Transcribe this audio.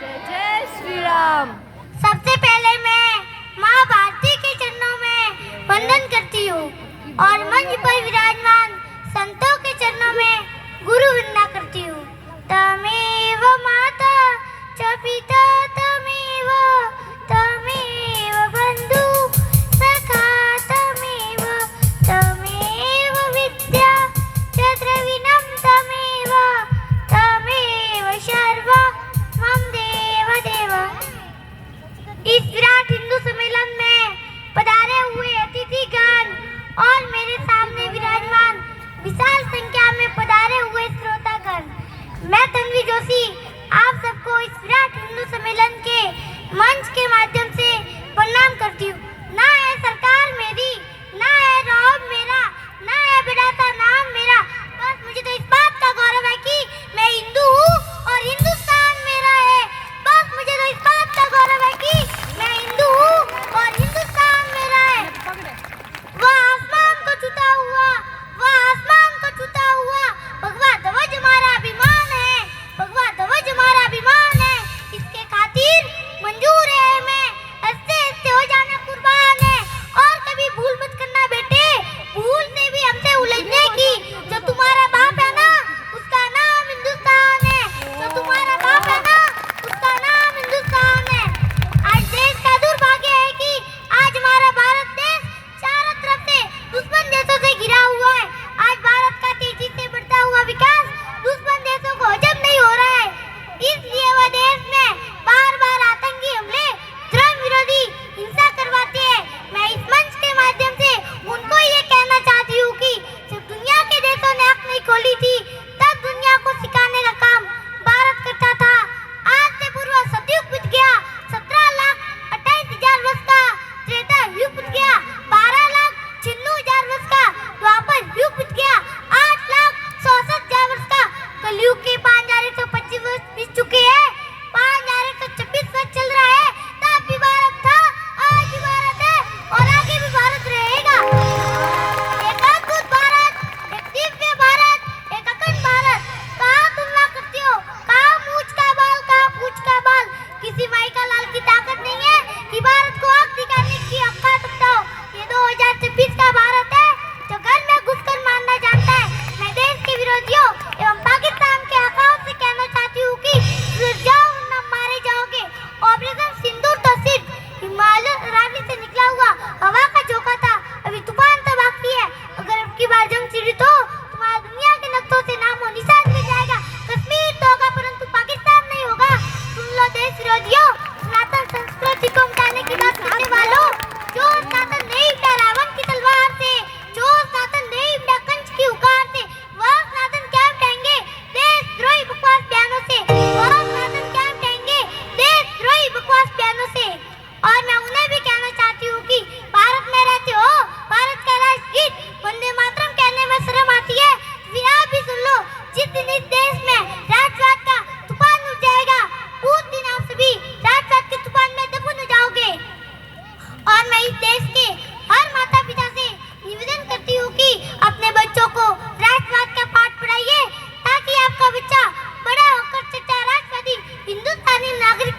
जय जय श्री राम। सबसे पहले मैं माँ भारती के चरणों में वंदन करती हूँ और मंच पर विराजमान संतों के चरणों में गुरु वंदना करती हूँ। तमेव माता च पिता तमेव तमेव बंधु सखा तमेव तमेव विद्या च द्रविणं तमेव तमेव सर्वं मम देव देव। इस विराट हिंदू सम्मेलन में पधारे हुए अतिथिगण और मेरे सामने विराजमान विशाल संख्या में पधारे हुए श्रोतागण, मैं तन्वी जोशी आप सबको इस विराट हिंदू सम्मेलन के मंच के माध्यम से प्रणाम करती हूँ। ना है सरकार मेरी, ना है रौब मेरा, ना है बिराता नाम मेरा, बस मुझे तो इस बात का गौरव है कि मैं हिंदू हूँ और हिंदुस्तान मेरा है। बस मुझे तो इस बात का गौरव है कि मैं हिंदू हूँ और हिंदुस्तान मेरा है। वह आसमान को छूता हुआ, वह आसमान को छूता हुआ भगवा ध्वज हमारा अभिमान है, भगवा ध्वज हमारा अभिमान है। इसके खातिर मंजूर है मैं हंसते हंसते हो जाना कुर्बान है। और कभी भूल मत करना बेटे, भूल से भी हमसे उलझने की। जो तुम्हारा बाप है ना उसका नाम हिंदुस्तान है, जो तुम्हारा बाप है ना उसका नाम हिंदुस्तान है। आज देश का दुर्भाग्य है कि आज हमारा भारत देश चारों तरफ से दुश्मन देशों से घिरा हुआ है। आज भारत का तेजी से बढ़ता हुआ विकास दुश्मन देशों को हजम नहीं हो रहा है, इसलिए वह देश में बार बार आतंकी हमले, धर्म विरोधी हिंसा करवाते हैं। मैं इस मंच के माध्यम से उनको ये कहना चाहती हूँ कि जब दुनिया के देशों ने आंख नहीं खोली थी तब दुनिया को सिखाने का काम भारत करता था। आज से पूर्व सतयुग बीत गया, 17,28,000 वर्ष का त्रेता युग बीत गया, 12,96,000 वर्ष का द्वापर युग बीत गया, 8,64,000 वर्ष का कलयुग के 5,125 वर्ष बीत चुके हैं, 5,126 वर्ष चल रहा है। तब भी भारत था, आज भी भारत है और आगे भी भारत रहेगा। एक अद्भुत भारत, एक दिव्य भारत, एक अखंड भारत। कहाँ तुलना करते हो, कहाँ मूंछ का बाल, कहाँ पूंछ का बाल। किसी माई का लाल की ताकत नहीं है कि भारत को आग दिखाने की औकात रखता हो। ये 2026 का भारत है जो घर में घुसकर मारना जानता है। मैं देश के विरोधियों एवं पाकिस्तान के आकाओं से कहना चाहती हूँ कि सुधर जाओ वरना मारे जाओगे। ऑपरेशन सिंदूर तो सिर्फ हिमालय रानी से निकला हुआ हवा का झोंका था, अभी तूफान तो बाकी है। अगर अब की बार जंग छिड़ी तो तुम्हारा दुनिया के नक्शों से नामो निशान मिट जाएगा। कश्मीर तो होगा परंतु पाकिस्तान नहीं होगा। सुन लो देश विरोधियों, सनातन संस्कृति को मिटाने की बात करने वालों, जो सनातन नहीं मिटा रावण की तलवार से, जो सनातन नहीं मिटा कंस की हुकार से, वह सनातन क्या मिटाएंगे देशद्रोही बकवास बयानों से, वह सनातन क्या मिटाएंगे देशद्रोही बकवास बयानों से। और मैं उन्हें भी कहना चाहती हूँ कि भारत में रहते हो, भारत का राष्ट्रगीत वंदे मातरम कहने में शर्म आती है, फिर आप भी सुन लो। जिस दिन इस देश में राष्ट्रवाद का तूफान उठ जाएगा उस दिन आप सभी राष्ट्रवाद के तूफान में दफन हो जाओगे। और मैं इस देश के हर माता पिता से निवेदन करती हूँ कि अपने बच्चों को राष्ट्रवाद का पाठ पढ़ाइए ताकि आपका बच्चा बड़ा होकर सच्चा राष्ट्रवादी हिंदुस्तानी नागरिक